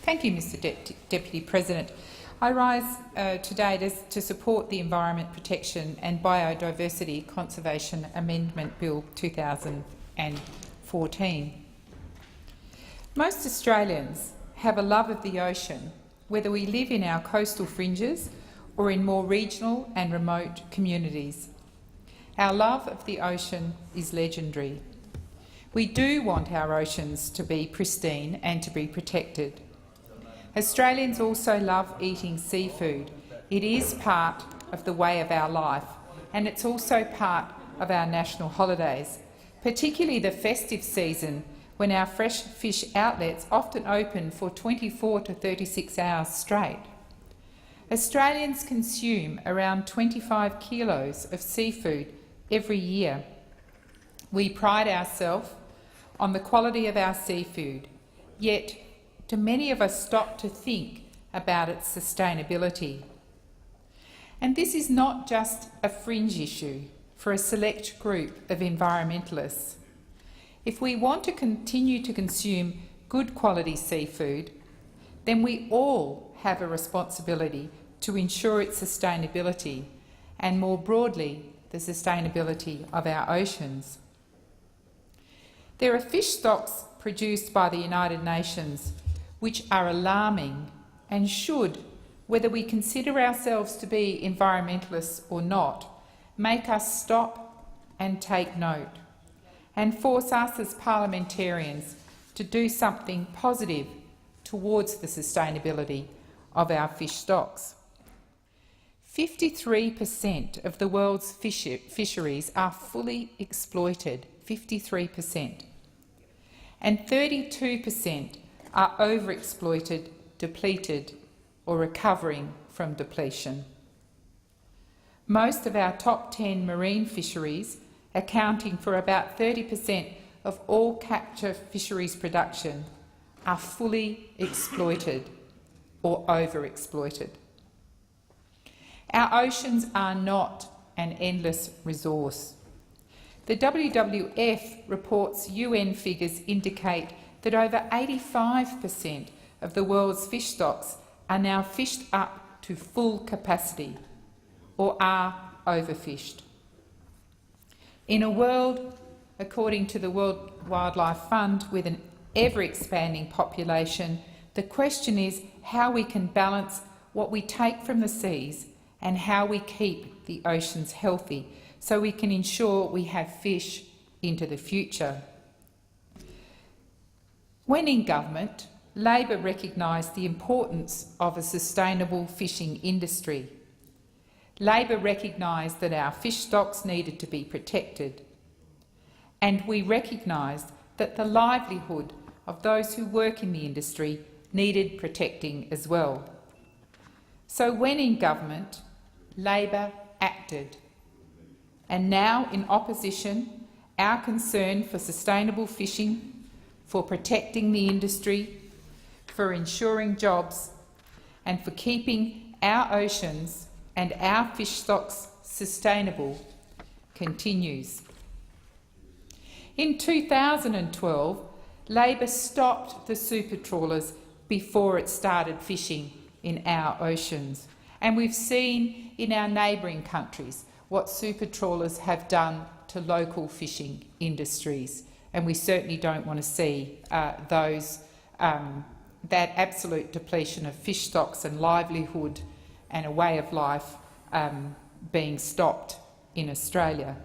Thank you, Mr Deputy President. I rise today to support the Environment Protection and Biodiversity Conservation Amendment Bill 2014. Most Australians have a love of the ocean, whether we live in our coastal fringes or in more regional and remote communities. Our love of the ocean is legendary. We do want our oceans to be pristine and to be protected. Australians also love eating seafood. It is part of the way of our life, and it's also part of our national holidays, particularly the festive season when our fresh fish outlets often open for 24 to 36 hours straight. Australians consume around 25 kilos of seafood every year. We pride ourselves on the quality of our seafood, yet do many of us stop to think about its sustainability? And this is not just a fringe issue for a select group of environmentalists. If we want to continue to consume good quality seafood, then we all have a responsibility to ensure its sustainability and, more broadly, the sustainability of our oceans. There are fish stocks produced by the United Nations which are alarming and should, whether we consider ourselves to be environmentalists or not, make us stop and take note and force us as parliamentarians to do something positive towards the sustainability of our fish stocks. 53% of the world's fisheries are fully exploited, 53%, and 32% are overexploited, depleted or recovering from depletion. Most of our top 10 marine fisheries, accounting for about 30% of all capture fisheries production, are fully exploited or overexploited. Our oceans are not an endless resource. The WWF reports UN figures indicate that over 85% of the world's fish stocks are now fished up to full capacity or are overfished. In a world, according to the World Wildlife Fund, with an ever-expanding population, the question is how we can balance what we take from the seas and how we keep the oceans healthy so we can ensure we have fish into the future. When in government, Labor recognised the importance of a sustainable fishing industry. Labor recognised that our fish stocks needed to be protected, and we recognised that the livelihood of those who work in the industry needed protecting as well. So when in government, Labor acted, and now in opposition, our concern for sustainable fishing, for protecting the industry, for ensuring jobs and for keeping our oceans and our fish stocks sustainable continues. In 2012, Labor stopped the Supertrawlers before it started fishing in our oceans, and we've seen in our neighbouring countries what Supertrawlers have done to local fishing industries, and we certainly don't want to see that absolute depletion of fish stocks and livelihood and a way of life being stopped in Australia.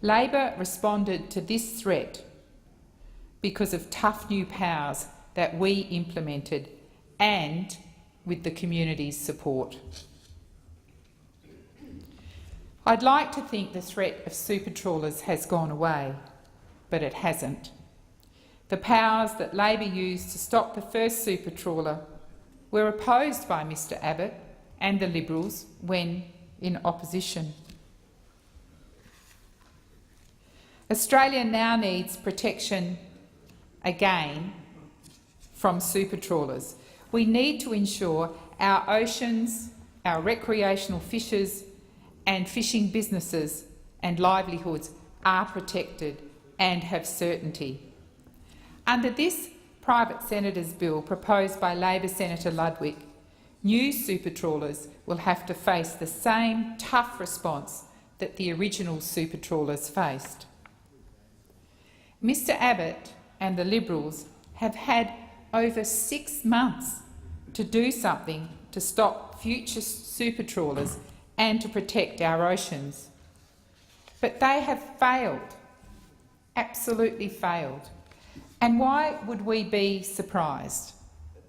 Labor responded to this threat because of tough new powers that we implemented and with the community's support. I'd like to think the threat of Supertrawlers has gone away, but it hasn't. The powers that Labor used to stop the first Supertrawler were opposed by Mr Abbott and the Liberals when in opposition. Australia now needs protection again from Supertrawlers. We need to ensure our oceans, our recreational fishers and fishing businesses and livelihoods are protected and have certainty. Under this private senator's bill proposed by Labor Senator Ludwig, new supertrawlers will have to face the same tough response that the original supertrawlers faced. Mr Abbott and the Liberals have had over 6 months to do something to stop future supertrawlers and to protect our oceans. But they have failed, absolutely failed. And why would we be surprised?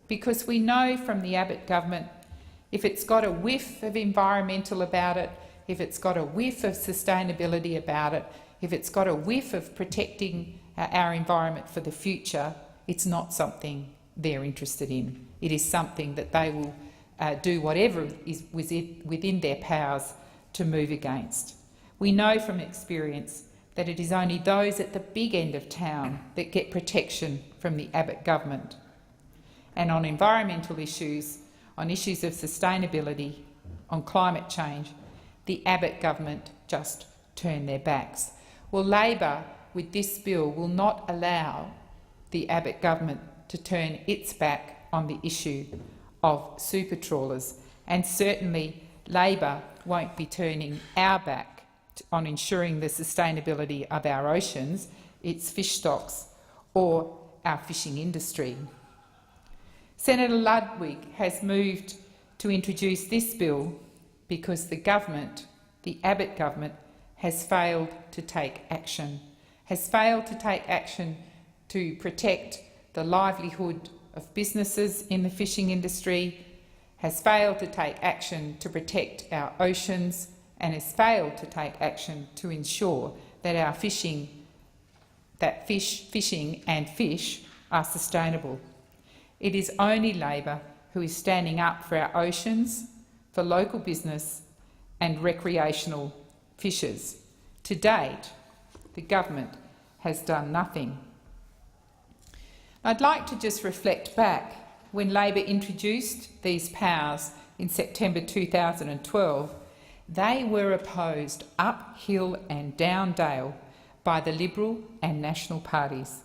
Because we know from the Abbott government, if it's got a whiff of environmental about it, if it's got a whiff of sustainability about it, if it's got a whiff of protecting our environment for the future, it's not something they're interested in. It is something that they will do whatever is within their powers to move against. We know from experience that it is only those at the big end of town that get protection from the Abbott government. And on environmental issues, on issues of sustainability, on climate change, the Abbott government just turn their backs. Well, Labor, with this bill, will not allow the Abbott government to turn its back on the issue of supertrawlers, and certainly Labor won't be turning our back on ensuring the sustainability of our oceans, its fish stocks or our fishing industry. Senator Ludwig has moved to introduce this bill because the government, the Abbott government, has failed to take action, to protect the livelihood of businesses in the fishing industry, has failed to take action to protect our oceans, and has failed to take action to ensure that our fishing and fish are sustainable. It is only Labor who is standing up for our oceans, for local business and recreational fishers. To date, the government has done nothing. I'd like to just reflect back when Labor introduced these powers in September 2012. They were opposed uphill and down dale by the Liberal and National parties.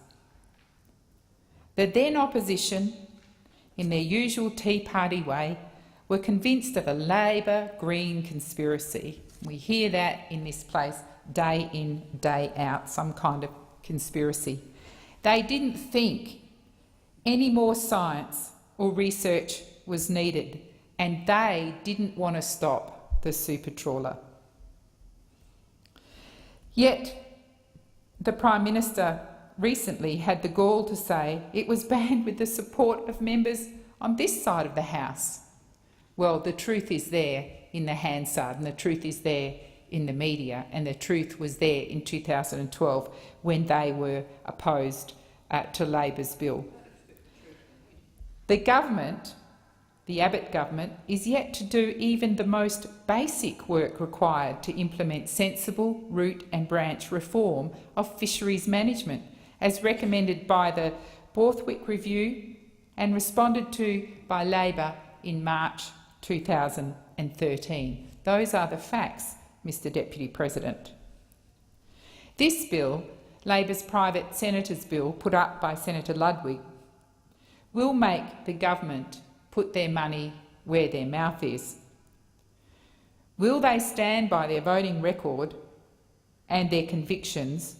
The then opposition, in their usual Tea Party way, were convinced of a Labor Green conspiracy. We hear that in this place day in, day out, some kind of conspiracy. They didn't think any more science or research was needed, and they didn't want to stop the supertrawler. Yet the Prime Minister recently had the gall to say it was banned with the support of members on this side of the House. Well, the truth is there in the Hansard, and the truth is there in the media, and the truth was there in 2012 when they were opposed to Labor's bill. The government, the Abbott government, is yet to do even the most basic work required to implement sensible root and branch reform of fisheries management, as recommended by the Borthwick Review and responded to by Labor in March 2013. Those are the facts, Mr Deputy President. This bill, Labor's private senator's bill put up by Senator Ludwig, will make the government put their money where their mouth is. Will they stand by their voting record and their convictions,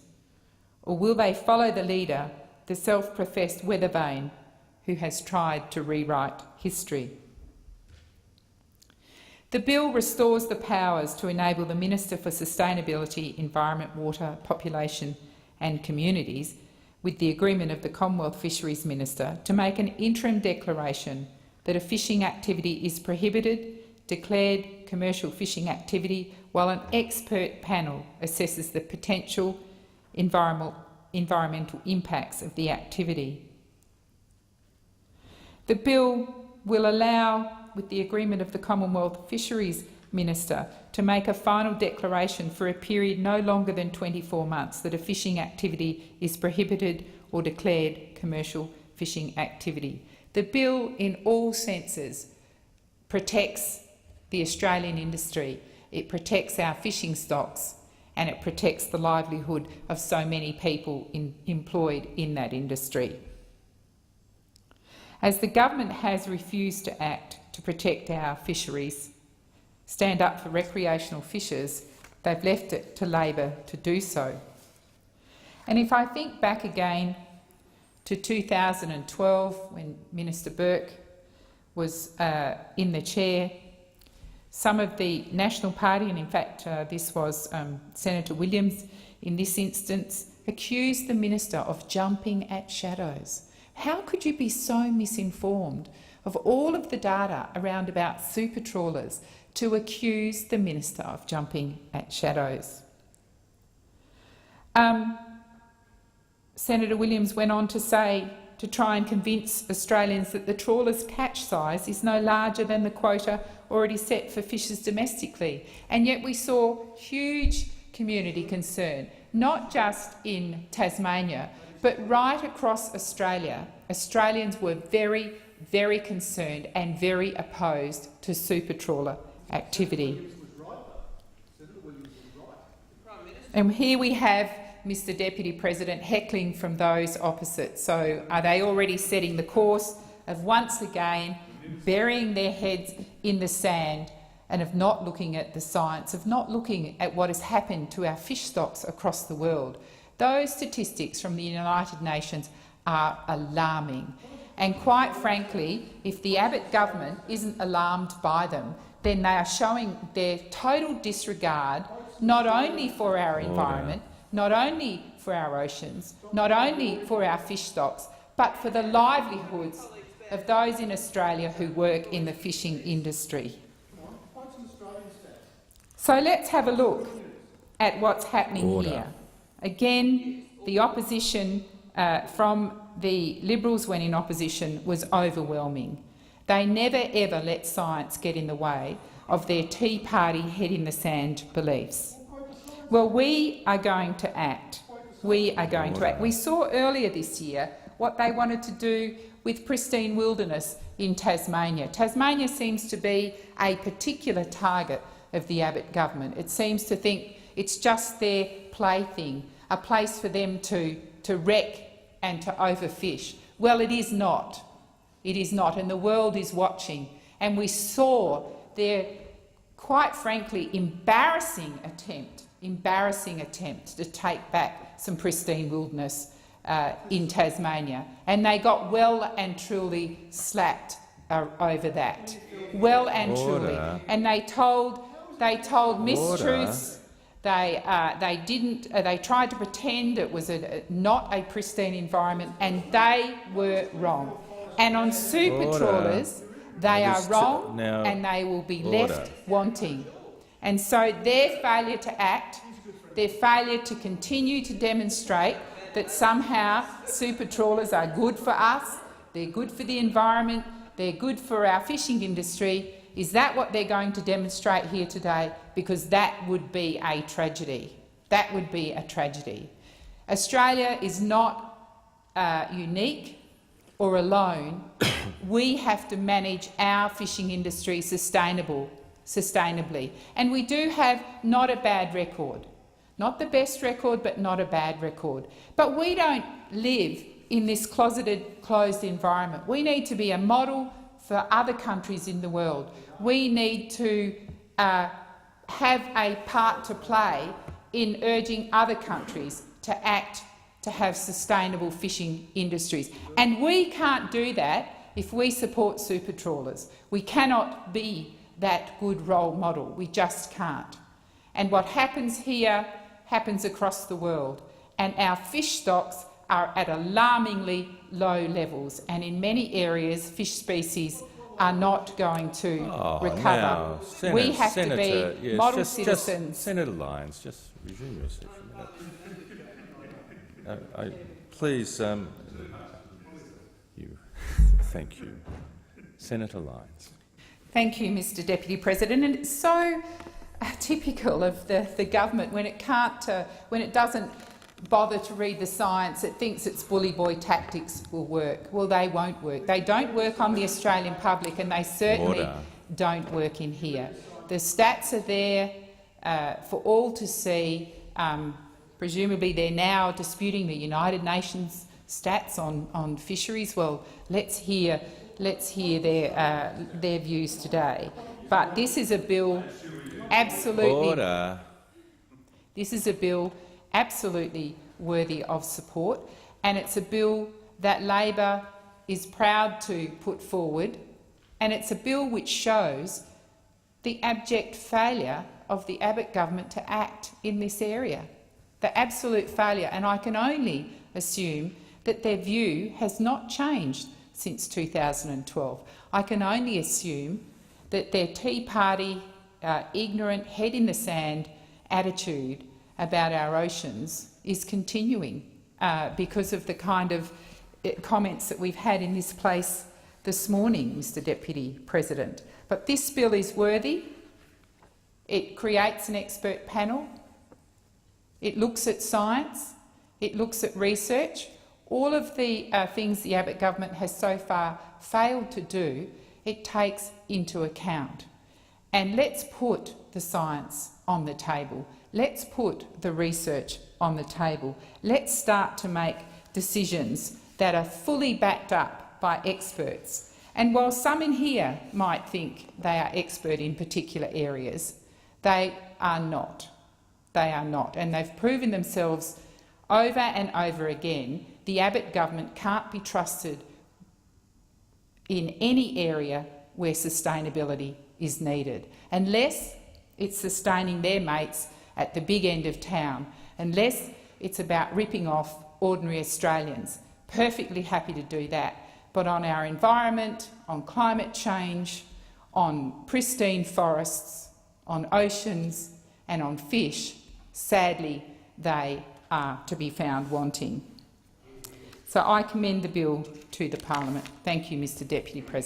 or will they follow the leader, the self-professed weathervane, who has tried to rewrite history? The bill restores the powers to enable the Minister for Sustainability, Environment, Water, Population and Communities, with the agreement of the Commonwealth Fisheries Minister, to make an interim declaration that a fishing activity is prohibited, declared commercial fishing activity, while an expert panel assesses the potential environmental impacts of the activity. The bill will allow, with the agreement of the Commonwealth Fisheries Minister, to make a final declaration for a period no longer than 24 months that a fishing activity is prohibited or declared commercial fishing activity. The bill, in all senses, protects the Australian industry. It protects our fishing stocks, and it protects the livelihood of so many people employed in that industry. As the government has refused to act to protect our fisheries, stand up for recreational fishers, they've left it to Labor to do so. And if I think back again to 2012, when Minister Burke was in the chair, some of the National Party, and in fact this was Senator Williams in this instance, accused the minister of jumping at shadows. How could you be so misinformed of all of the data around about super trawlers to accuse the minister of jumping at shadows? Senator Williams went on to say, to try and convince Australians that the trawler's catch size is no larger than the quota already set for fishers domestically. And yet we saw huge community concern, not just in Tasmania, but right across Australia. Australians were very, very concerned and very opposed to super trawler activity. And here we have Mr Deputy President heckling from those opposite. So are they already setting the course of once again burying their heads in the sand and of not looking at the science, of not looking at what has happened to our fish stocks across the world? Those statistics from the United Nations are alarming. And quite frankly, if the Abbott government isn't alarmed by them, then they are showing their total disregard not only for our environment, not only for our oceans, not only for our fish stocks, but for the livelihoods of those in Australia who work in the fishing industry. So let's have a look at what's happening here. Again, the opposition from the Liberals when in opposition was overwhelming. They never ever let science get in the way of their Tea Party head-in-the-sand beliefs. Well, we are going to act. We are going to act. We saw earlier this year what they wanted to do with pristine wilderness in Tasmania. Tasmania seems to be a particular target of the Abbott government. It seems to think it's just their plaything, a place for them to wreck and to overfish. Well, it is not. It is not, and the world is watching. And we saw their, quite frankly, embarrassing attempt to take back some pristine wilderness in Tasmania, and they got well and truly slapped over that. Well and truly, and they told mistruths. They didn't. They tried to pretend it was not a pristine environment, and they were wrong. And on super trawlers, they are wrong, and they will be left wanting. And so their failure to act, their failure to continue to demonstrate that somehow super trawlers are good for us, they're good for the environment, they're good for our fishing industry, is that what they're going to demonstrate here today? Because that would be a tragedy. That would be a tragedy. Australia is not unique or alone. We have to manage our fishing industry sustainably. And we do have not a bad record. Not the best record, but not a bad record. But we don't live in this closeted, closed environment. We need to be a model for other countries in the world. We need to have a part to play in urging other countries to act to have sustainable fishing industries. And we can't do that if we support super trawlers. We cannot be that good role model. We just can't. And what happens here happens across the world. And our fish stocks are at alarmingly low levels, and in many areas fish species are not going to recover. We have to be model citizens. Senator Lyons, just resume your seat for a minute. Please, thank you. Senator Lyons. Thank you, Mr Deputy President. And it's so typical of the government when it doesn't bother to read the science, it thinks its bully boy tactics will work. Well, they won't work. They don't work on the Australian public, and they certainly don't work in here. The stats are there for all to see. Presumably they're now disputing the United Nations stats on fisheries. Well, let's hear their views today. But this is a bill absolutely. Order. This is a bill absolutely worthy of support, and it's a bill that Labor is proud to put forward, and it's a bill which shows the abject failure of the Abbott government to act in this area. The absolute failure, and I can only assume that their view has not changed since 2012. I can only assume that their Tea Party ignorant, head-in-the-sand attitude about our oceans is continuing because of the kind of comments that we've had in this place this morning, Mr Deputy President. But this bill is worthy. It creates an expert panel. It looks at science. It looks at research. All of the things the Abbott government has so far failed to do, it takes into account. And let's put the science on the table. Let's put the research on the table. Let's start to make decisions that are fully backed up by experts. And while some in here might think they are expert in particular areas, they are not. They are not. And they've proven themselves over and over again. The Abbott government can't be trusted in any area where sustainability is needed, unless it's sustaining their mates at the big end of town, unless it's about ripping off ordinary Australians. Perfectly happy to do that. But on our environment, on climate change, on pristine forests, on oceans and on fish, sadly, they are to be found wanting. So I commend the bill to the Parliament. Thank you, Mr Deputy President.